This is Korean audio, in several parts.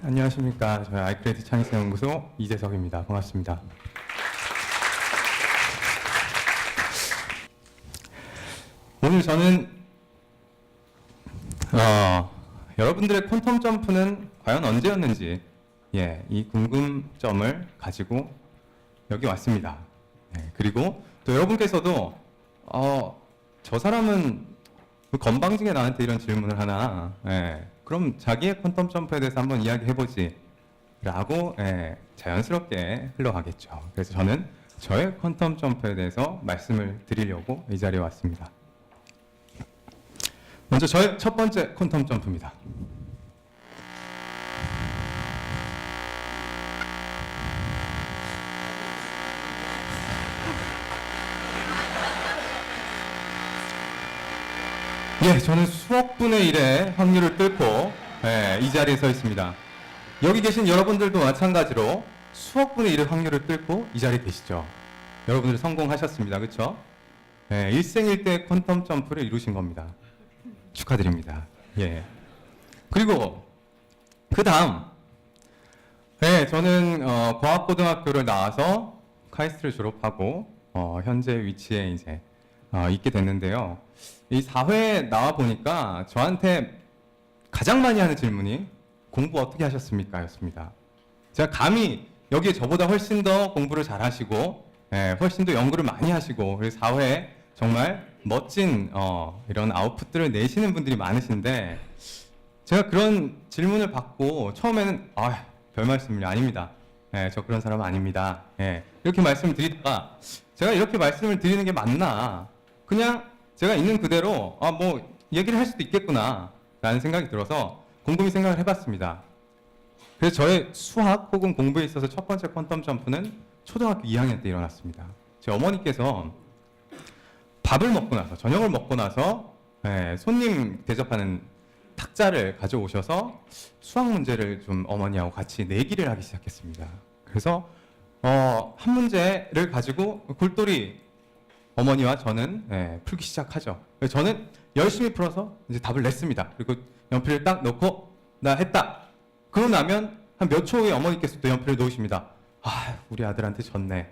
안녕하십니까. 저희 아이크레이트 창의성연구소 이재석입니다. 반갑습니다. 오늘 저는 여러분들의 퀀텀 점프는 과연 언제였는지 이 궁금점을 가지고 여기 왔습니다. 그리고 또 여러분께서도 저 사람은 건방지게 나한테 이런 질문을 하나, 그럼 자기의 퀀텀 점프에 대해서 한번 이야기해보지 라고 자연스럽게 흘러가겠죠. 그래서 저는 저의 퀀텀 점프에 대해서 말씀을 드리려고 이 자리에 왔습니다. 먼저 저의 첫 번째 퀀텀 점프입니다. 저는 수억 분의 1의 확률을 뚫고 이 자리에 서 있습니다. 여기 계신 여러분들도 마찬가지로 수억 분의 1의 확률을 뚫고 이 자리에 계시죠. 여러분들 성공하셨습니다. 그렇죠? 일생일대의 퀀텀 점프를 이루신 겁니다. 축하드립니다. 그리고 그 다음 저는 과학고등학교를 나와서 카이스트를 졸업하고 현재 위치에 이제 있게 됐는데요. 이 사회에 나와 보니까 저한테 가장 많이 하는 질문이 공부 어떻게 하셨습니까? 였습니다. 제가 감히 여기에 저보다 훨씬 더 공부를 잘 하시고 훨씬 더 연구를 많이 하시고 그래서 사회에 정말 멋진 이런 아웃풋들을 내시는 분들이 많으신데 제가 그런 질문을 받고 처음에는 별 말씀이 아닙니다. 저 그런 사람 아닙니다. 이렇게 말씀을 드리다가 제가 이렇게 말씀을 드리는 게 맞나 그냥 제가 있는 그대로 뭐 얘기를 할 수도 있겠구나 라는 생각이 들어서 곰곰이 생각을 해봤습니다. 그래서 저의 수학 혹은 공부에 있어서 첫 번째 퀀텀 점프는 초등학교 2학년 때 일어났습니다. 제 어머니께서 밥을 먹고 나서 저녁을 먹고 나서 손님 대접하는 탁자를 가져오셔서 수학 문제를 좀 어머니하고 같이 내기를 하기 시작했습니다. 그래서 한 문제를 가지고 골똘히 어머니와 저는 풀기 시작하죠. 저는 열심히 풀어서 이제 답을 냈습니다. 그리고 연필을 딱 넣고 나 했다. 그러고 나면 한 몇 초 후에 어머니께서 또 연필을 놓으십니다. 우리 아들한테 졌네.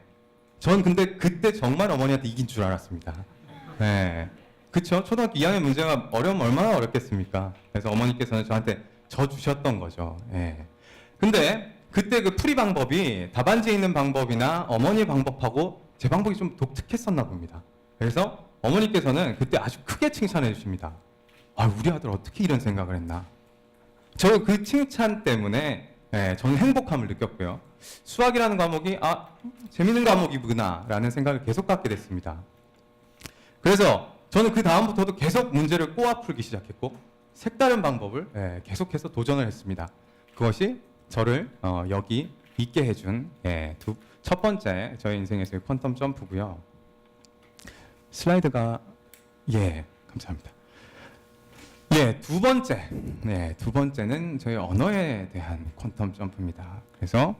전 근데 그때 정말 어머니한테 이긴 줄 알았습니다. 그쵸? 초등학교 2학년 문제가 어려우면 얼마나 어렵겠습니까? 그래서 어머니께서는 저한테 져주셨던 거죠. 근데 그때 그 풀이 방법이 답안지에 있는 방법이나 어머니 방법하고 제 방법이 좀 독특했었나 봅니다. 그래서 어머니께서는 그때 아주 크게 칭찬해 주십니다. 우리 아들 어떻게 이런 생각을 했나. 저 그 칭찬 때문에 저는 행복함을 느꼈고요. 수학이라는 과목이 재밌는 과목이구나 라는 생각을 계속 갖게 됐습니다. 그래서 저는 그 다음부터도 계속 문제를 꼬아 풀기 시작했고 색다른 방법을 계속해서 도전을 했습니다. 그것이 저를 여기 있게 해준 첫 번째 저의 인생에서의 퀀텀 점프고요. 슬라이드가 감사합니다. 두 번째는 저희 언어에 대한 퀀텀 점프입니다. 그래서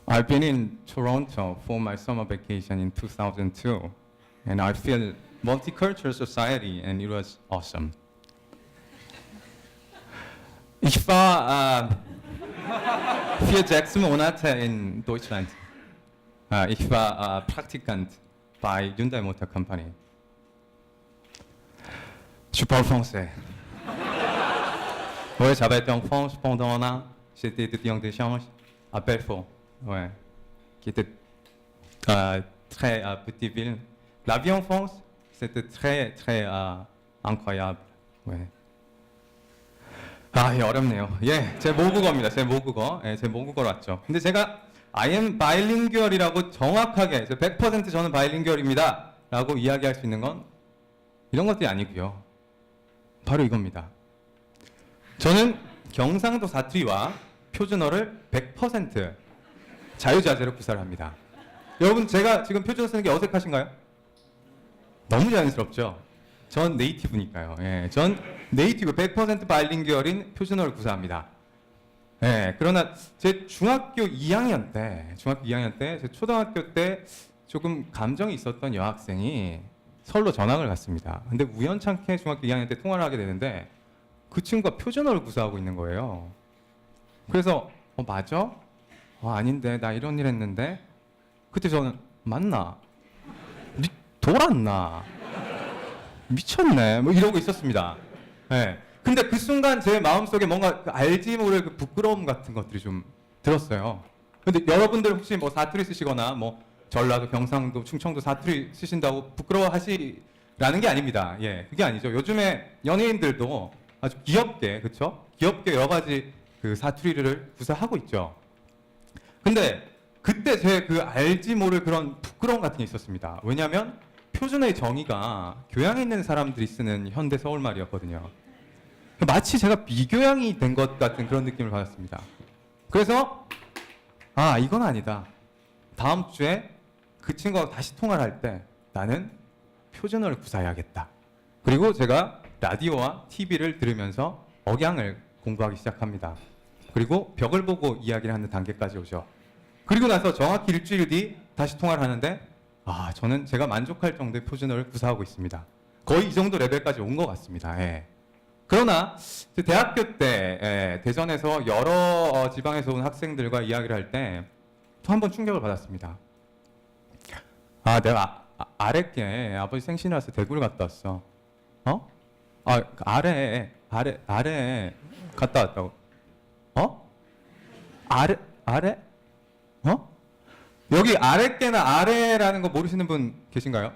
I've been in Toronto for my summer vacation in 2002 and I feel multicultural society and it was awesome. Ich war 6 Monate in Deutschland. Ich war Praktikant bei Hyundai Motor Company. Je parle français. J'avais été en France pendant un an. J'étais étudiant d'échange à Belfort, qui était très petite ville. La vie en France, c'était très très incroyable. 어렵네요. 제 모국어입니다. 제 모국어로 왔죠. 근데 제가 I am bilingual이라고 정확하게 100% 저는 바이링구얼입니다 라고 이야기할 수 있는 건 이런 것들이 아니고요. 바로 이겁니다. 저는 경상도 사투리와 표준어를 100% 자유자재로 구사를 합니다. 여러분 제가 지금 표준어 쓰는 게 어색하신가요? 너무 자연스럽죠? 전 네이티브니까요. 전 네이티브 100% 바이링구얼인 표준어를 구사합니다. 그러나 제 중학교 2학년 때 제 초등학교 때 조금 감정이 있었던 여학생이 서울로 전학을 갔습니다. 근데 우연찮게 중학교 2학년 때 통화를 하게 되는데 그 친구가 표준어를 구사하고 있는 거예요. 그래서 맞아? 아닌데 나 이런 일 했는데. 그때 저는 맞나? 니 돌았나? 미쳤네. 뭐 이러고 있었습니다. 네. 근데 그 순간 제 마음속에 뭔가 그 알지 모를 그 부끄러움 같은 것들이 좀 들었어요. 근데 여러분들 혹시 뭐 사투리 쓰시거나 뭐 전라도, 경상도, 충청도 사투리 쓰신다고 부끄러워하시라는 게 아닙니다. 예, 그게 아니죠. 요즘에 연예인들도 아주 귀엽게, 그렇죠? 귀엽게 여러 가지 그 사투리를 구사하고 있죠. 근데 그때 제 그 알지 모를 그런 부끄러움 같은 게 있었습니다. 왜냐하면 표준어의 정의가 교양에 있는 사람들이 쓰는 현대 서울말이었거든요. 마치 제가 비교양이 된 것 같은 그런 느낌을 받았습니다. 그래서 이건 아니다. 다음 주에 그 친구가 다시 통화를 할 때 나는 표준어를 구사해야겠다. 그리고 제가 라디오와 TV를 들으면서 억양을 공부하기 시작합니다. 그리고 벽을 보고 이야기를 하는 단계까지 오죠. 그리고 나서 정확히 일주일 뒤 다시 통화를 하는데 저는 제가 만족할 정도의 표준어를 구사하고 있습니다. 거의 이 정도 레벨까지 온 것 같습니다. 예. 그러나 대학교 때 대전에서 여러 지방에서 온 학생들과 이야기를 할 때 또 한 번 충격을 받았습니다. 내가 아랫께 아버지 생신이라서 대구를 갔다 왔어. 아래 갔다 왔다고. 아래? 여기 아랫께나 아래라는 거 모르시는 분 계신가요?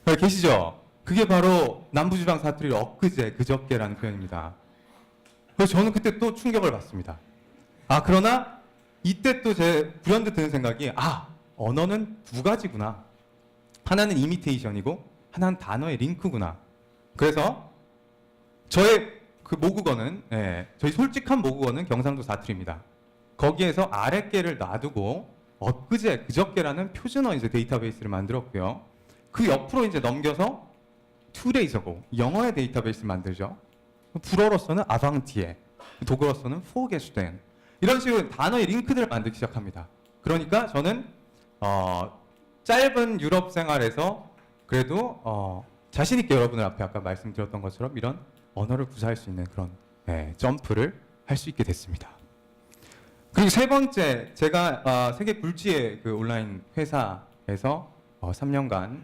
네, 계시죠? 그게 바로 남부지방 사투리 엊그제, 그저께라는 표현입니다. 그래서 저는 그때 또 충격을 받습니다. 그러나 이때 또 제 불현듯 드는 생각이 언어는 두 가지구나. 하나는 이미테이션이고 하나는 단어의 링크구나. 그래서 저의 그 모국어는 저희 솔직한 모국어는 경상도 사투리입니다. 거기에서 아랫께를 놔두고 엊그제, 그저께라는 표준어 이제 데이터베이스를 만들었고요. 그 옆으로 이제 넘겨서 투데이즈고 영어의 데이터베이스를 만들죠. 불어로서는 아방티에, 독어로서는 포게슈덴. 이런 식으로 단어의 링크들을 만들기 시작합니다. 그러니까 저는 짧은 유럽 생활에서 그래도 자신 있게 여러분들 앞에 아까 말씀드렸던 것처럼 이런 언어를 구사할 수 있는 그런 점프를 할 수 있게 됐습니다. 그리고 세 번째, 제가 세계 굴지의 그 온라인 회사에서 3년간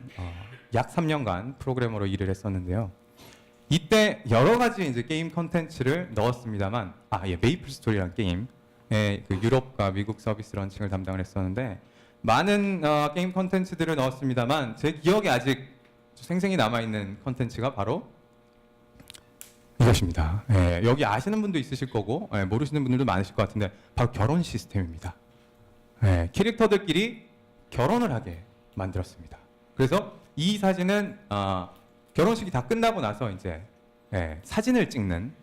약 3년간 프로그래머로 일을 했었는데요. 이때 여러 가지 이제 게임 컨텐츠를 넣었습니다만, 메이플 스토리라는 게임의 그 유럽과 미국 서비스 런칭을 담당을 했었는데 많은 게임 컨텐츠들을 넣었습니다만 제 기억에 아직 생생히 남아 있는 컨텐츠가 바로 이것입니다. 여기 아시는 분도 있으실 거고 모르시는 분들도 많으실 것 같은데 바로 결혼 시스템입니다. 캐릭터들끼리 결혼을 하게 만들었습니다. 그래서 이 사진은 결혼식이 다 끝나고 나서 이제 사진을 찍는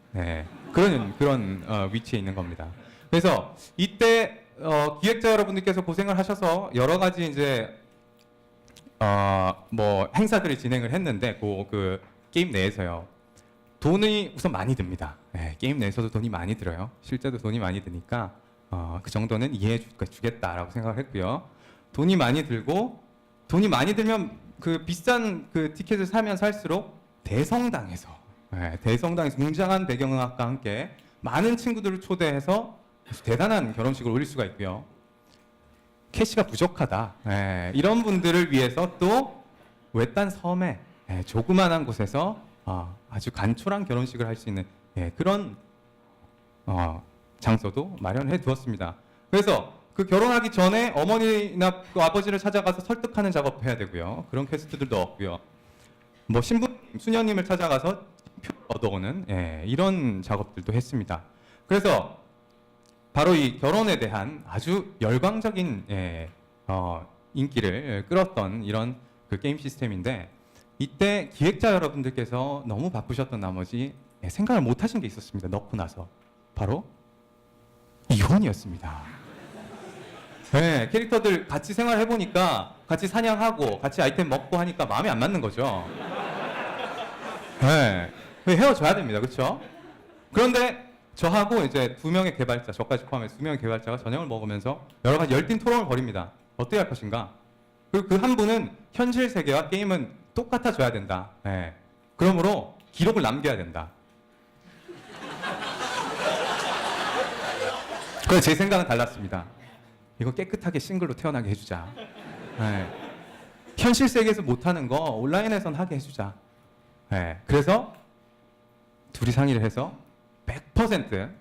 그런 위치에 있는 겁니다. 그래서 이때 기획자 여러분들께서 고생을 하셔서 여러 가지 이제 뭐 행사들을 진행을 했는데 그 게임 내에서요. 돈이 우선 많이 듭니다. 게임 내에서도 돈이 많이 들어요. 실제도 돈이 많이 드니까 그 정도는 이해해 주겠다라고 생각을 했고요. 돈이 많이 들고 돈이 많이 들면 그 비싼 그 티켓을 사면 살수록 대성당에서 웅장한 배경음악과 함께 많은 친구들을 초대해서 대단한 결혼식을 올릴 수가 있고요. 캐시가 부족하다. 이런 분들을 위해서 또 외딴 섬에 조그만한 곳에서 아주 간촐한 결혼식을 할 수 있는 그런 장소도 마련해 두었습니다. 그래서 그 결혼하기 전에 어머니나 그 아버지를 찾아가서 설득하는 작업을 해야 되고요. 그런 퀘스트들도 없고요. 뭐 신부 수녀님을 찾아가서 표 얻어오는 이런 작업들도 했습니다. 그래서 바로 이 결혼에 대한 아주 열광적인 인기를 끌었던 이런 그 게임 시스템인데 이때 기획자 여러분들께서 너무 바쁘셨던 나머지 생각을 못 하신 게 있었습니다. 넣고 나서 바로 이혼이었습니다. 캐릭터들 같이 생활해 보니까 같이 사냥하고 같이 아이템 먹고 하니까 마음에 안 맞는 거죠. 헤어져야 됩니다. 그렇죠? 그런데 저하고 이제 두 명의 개발자, 저까지 포함해서 두 명의 개발자가 저녁을 먹으면서 여러 가지 열띤 토론을 벌입니다. 어떻게 할 것인가? 그리고 그 한 분은 현실 세계와 게임은 똑같아져야 된다. 그러므로 기록을 남겨야 된다. 그래서 제 생각은 달랐습니다. 이거 깨끗하게 싱글로 태어나게 해주자. 네. 현실 세계에서 못하는 거 온라인에선 하게 해주자. 네. 그래서 둘이 상의를 해서 100%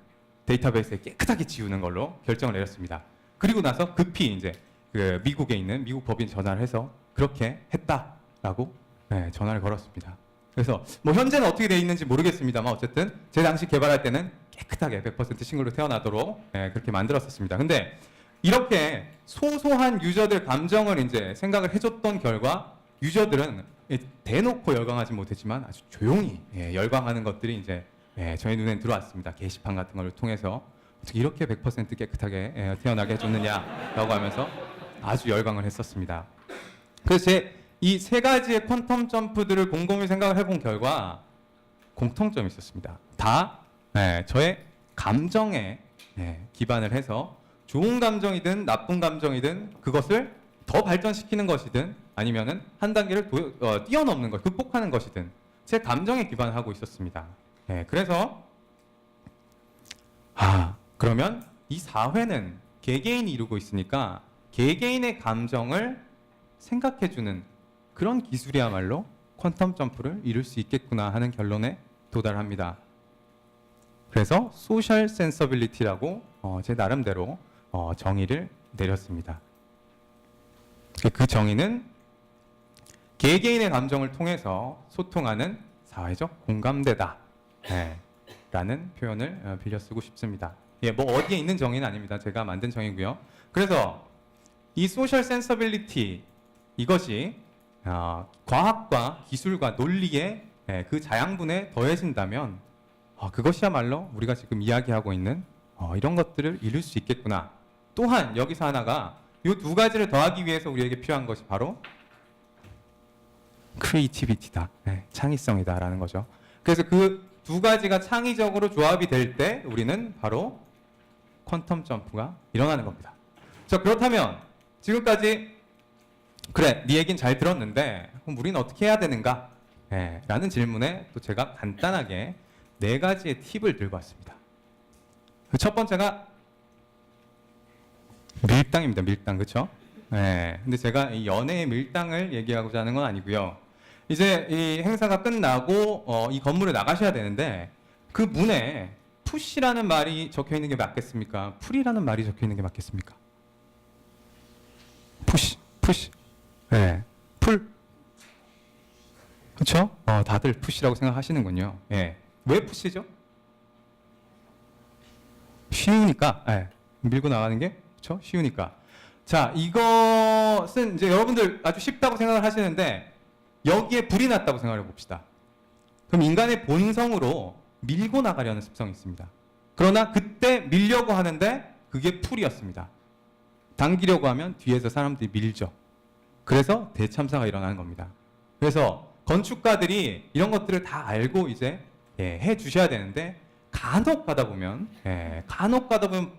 데이터베이스에 깨끗하게 지우는 걸로 결정을 내렸습니다. 그리고 나서 급히 이제 그 미국에 있는 미국 법인 전화를 해서 그렇게 했다라고 네, 전화를 걸었습니다. 그래서 뭐 현재는 어떻게 돼 있는지 모르겠습니다만 어쨌든 제 당시 개발할 때는 깨끗하게 100% 싱글로 태어나도록 네, 그렇게 만들었었습니다. 근데 이렇게 소소한 유저들 감정을 이제 생각을 해줬던 결과 유저들은 대놓고 열광하지 못했지만 아주 조용히 열광하는 것들이 이제 저희 눈에 들어왔습니다. 게시판 같은 걸 통해서 어떻게 이렇게 100% 깨끗하게 태어나게 해줬느냐라고 하면서 아주 열광을 했었습니다. 그래서 제 이 세 가지의 퀀텀 점프들을 곰곰이 생각을 해본 결과 공통점이 있었습니다. 다 저의 감정에 기반을 해서 좋은 감정이든 나쁜 감정이든 그것을 더 발전시키는 것이든 아니면은 한 단계를 뛰어넘는 것, 극복하는 것이든 제 감정에 기반을 하고 있었습니다. 그래서 그러면 이 사회는 개개인이 이루고 있으니까 개개인의 감정을 생각해주는 그런 기술이야말로 퀀텀 점프를 이룰 수 있겠구나 하는 결론에 도달합니다. 그래서 소셜 센서빌리티라고 제 나름대로 정의를 내렸습니다. 그 정의는 개개인의 감정을 통해서 소통하는 사회적 공감대다 라는 표현을 빌려 쓰고 싶습니다. 뭐 어디에 있는 정의는 아닙니다. 제가 만든 정의고요. 그래서 이 소셜 센서빌리티 이것이 과학과 기술과 논리의 그 자양분에 더해진다면 그것이야말로 우리가 지금 이야기하고 있는 이런 것들을 이룰 수 있겠구나. 또한 여기서 하나가 이 두 가지를 더하기 위해서 우리에게 필요한 것이 바로 크리에이티비티다. 창의성이다라는 거죠. 그래서 그 두 가지가 창의적으로 조합이 될 때 우리는 바로 퀀텀 점프가 일어나는 겁니다. 자, 그렇다면 지금까지 그래, 네 얘기는 잘 들었는데 그럼 우리는 어떻게 해야 되는가? 라는 질문에 또 제가 간단하게 4가지의 팁을 들고 왔습니다. 첫 번째가 밀당입니다. 밀당, 그렇죠? 근데 제가 이 연애의 밀당을 얘기하고자 하는 건 아니고요. 이제 이 행사가 끝나고 이 건물을 나가셔야 되는데 그 문에 푸시라는 말이 적혀 있는 게 맞겠습니까? 풀이라는 말이 적혀 있는 게 맞겠습니까? 푸시. 풀. 그렇죠? 다들 푸시라고 생각하시는군요. 왜 푸시죠? 쉬우니까. 밀고 나가는 게 그렇죠? 쉬우니까. 자, 이것은 이제 여러분들 아주 쉽다고 생각을 하시는데 여기에 불이 났다고 생각해 봅시다. 그럼 인간의 본성으로 밀고 나가려는 습성이 있습니다. 그러나 그때 밀려고 하는데 그게 풀이었습니다. 당기려고 하면 뒤에서 사람들이 밀죠. 그래서 대참사가 일어나는 겁니다. 그래서 건축가들이 이런 것들을 다 알고 이제 해 주셔야 되는데 간혹 가다 보면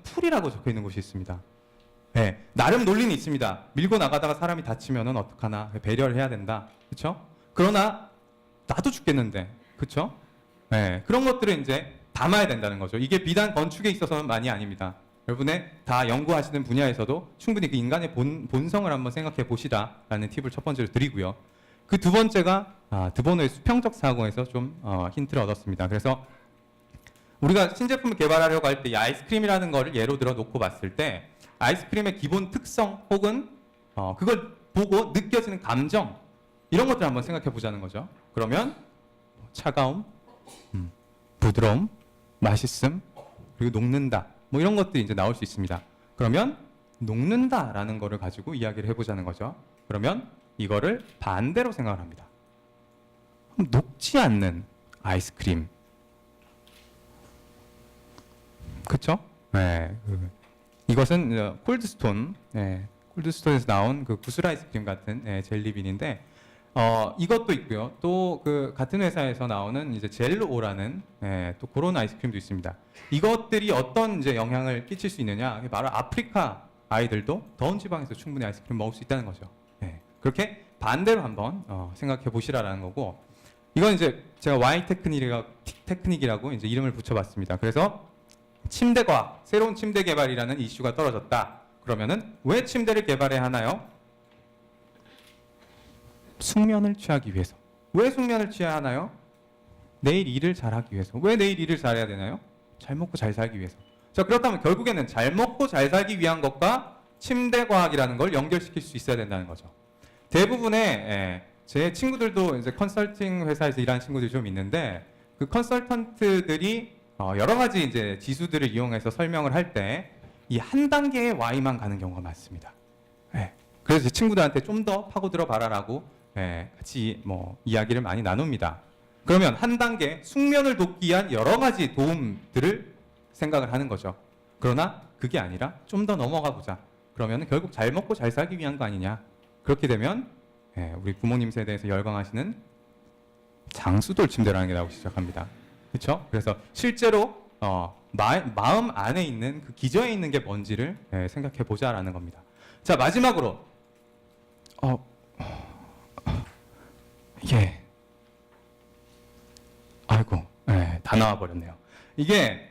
풀이라고 적혀 있는 곳이 있습니다. 나름 논리는 있습니다. 밀고 나가다가 사람이 다치면은 어떡하나 배려를 해야 된다. 그렇죠? 그러나 나도 죽겠는데, 그렇죠? 그런 것들을 이제 담아야 된다는 거죠. 이게 비단 건축에 있어서는 많이 아닙니다. 여러분의 다 연구하시는 분야에서도 충분히 그 인간의 본성을 한번 생각해 보시라라는 팁을 첫 번째로 드리고요. 그 두 번째가 드보노의 수평적 사고에서 좀 힌트를 얻었습니다. 그래서 우리가 신제품을 개발하려고 할 때 이 아이스크림이라는 거를 예로 들어 놓고 봤을 때 아이스크림의 기본 특성 혹은 그걸 보고 느껴지는 감정 이런 것들 한번 생각해 보자는 거죠. 그러면 차가움, 부드러움, 맛있음, 그리고 녹는다. 뭐 이런 것들이 이제 나올 수 있습니다. 그러면 녹는다라는 거를 가지고 이야기를 해보자는 거죠. 그러면 이거를 반대로 생각을 합니다. 녹지 않는 아이스크림. 그쵸? 이것은 콜드스톤, 콜드스톤에서 나온 그 구슬 아이스크림 같은 젤리빈인데 이것도 있고요. 또 그 같은 회사에서 나오는 이제 젤로오라는 또 그런 아이스크림도 있습니다. 이것들이 어떤 이제 영향을 끼칠 수 있느냐? 바로 아프리카 아이들도 더운 지방에서 충분히 아이스크림 먹을 수 있다는 거죠. 그렇게 반대로 한번 생각해 보시라라는 거고 이건 이제 제가 Y 테크닉이라고 이제 이름을 붙여봤습니다. 그래서 침대 과학, 새로운 침대 개발이라는 이슈가 떨어졌다. 그러면은 왜 침대를 개발해야 하나요? 숙면을 취하기 위해서. 왜 숙면을 취해야 하나요? 내일 일을 잘하기 위해서. 왜 내일 일을 잘해야 되나요? 잘 먹고 잘 살기 위해서. 자, 그렇다면 결국에는 잘 먹고 잘 살기 위한 것과 침대 과학이라는 걸 연결시킬 수 있어야 된다는 거죠. 대부분의 제 친구들도 이제 컨설팅 회사에서 일하는 친구들이 좀 있는데 그 컨설턴트들이 여러 가지 이제 지수들을 이용해서 설명을 할 때 이 한 단계의 Y만 가는 경우가 많습니다. 그래서 제 친구들한테 좀 더 파고들어 봐라라고 같이 뭐 이야기를 많이 나눕니다. 그러면 한 단계 숙면을 돕기 위한 여러 가지 도움들을 생각을 하는 거죠. 그러나 그게 아니라 좀 더 넘어가 보자. 그러면 결국 잘 먹고 잘 살기 위한 거 아니냐. 그렇게 되면 우리 부모님 세대에서 열광하시는 장수돌 침대라는 게 나오기 시작합니다. 그렇죠? 그래서 실제로 마음 안에 있는 그 기저에 있는 게 뭔지를 생각해 보자라는 겁니다. 자, 마지막으로 아이고, 다 나와 버렸네요. 이게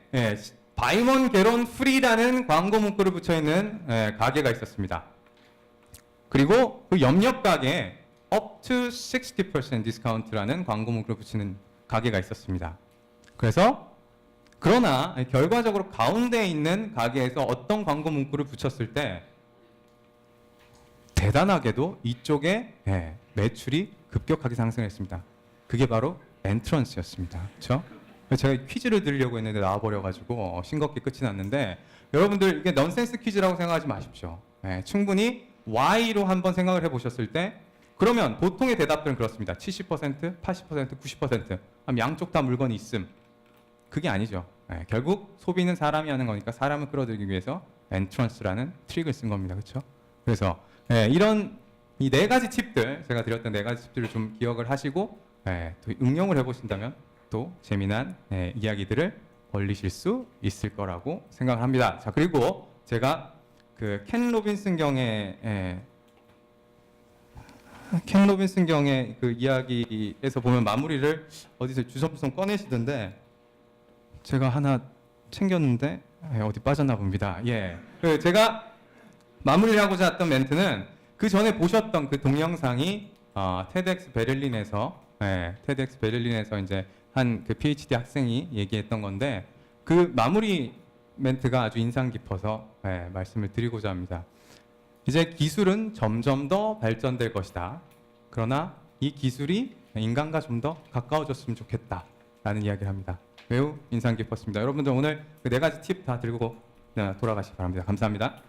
바이먼 게론 프리라는 광고 문구를 붙여 있는 가게가 있었습니다. 그리고 그 옆 가게에 up to 60% 디스카운트라는 광고 문구를 붙이는 가게가 있었습니다. 그러나 결과적으로 가운데에 있는 가게에서 어떤 광고 문구를 붙였을 때 대단하게도 이쪽에 매출이 급격하게 상승했습니다. 그게 바로 엔트런스였습니다. 그렇죠? 제가 퀴즈를 드리려고 했는데 나와버려가지고 싱겁게 끝이 났는데 여러분들 이게 넌센스 퀴즈라고 생각하지 마십시오. 충분히 Y로 한번 생각을 해보셨을 때 그러면 보통의 대답들은 그렇습니다. 70%, 80%, 90% 양쪽 다 물건이 있음. 그게 아니죠. 결국 소비는 사람이 하는 거니까 사람을 끌어들이기 위해서 엔트런스라는 트릭을 쓴 겁니다. 그렇죠? 그래서 이런 이 네 가지 팁들, 제가 드렸던 네 가지 팁들을 좀 기억을 하시고 또 응용을 해보신다면 또 재미난 이야기들을 벌리실 수 있을 거라고 생각을 합니다. 자, 그리고 제가 그 켄 로빈슨 경의 그 이야기에서 보면 마무리를 어디서 주섬주섬 꺼내시던데 제가 하나 챙겼는데 어디 빠졌나 봅니다. 그 제가 마무리를 하고자 했던 멘트는 그 전에 보셨던 그 동영상이 테드엑스 베를린에서 이제 한 그 PhD 학생이 얘기했던 건데 그 마무리 멘트가 아주 인상 깊어서 말씀을 드리고자 합니다. 이제 기술은 점점 더 발전될 것이다. 그러나 이 기술이 인간과 좀 더 가까워졌으면 좋겠다라는 이야기를 합니다. 매우 인상 깊었습니다. 여러분들 오늘 그 네 가지 팁 다 들고 돌아가시기 바랍니다. 감사합니다.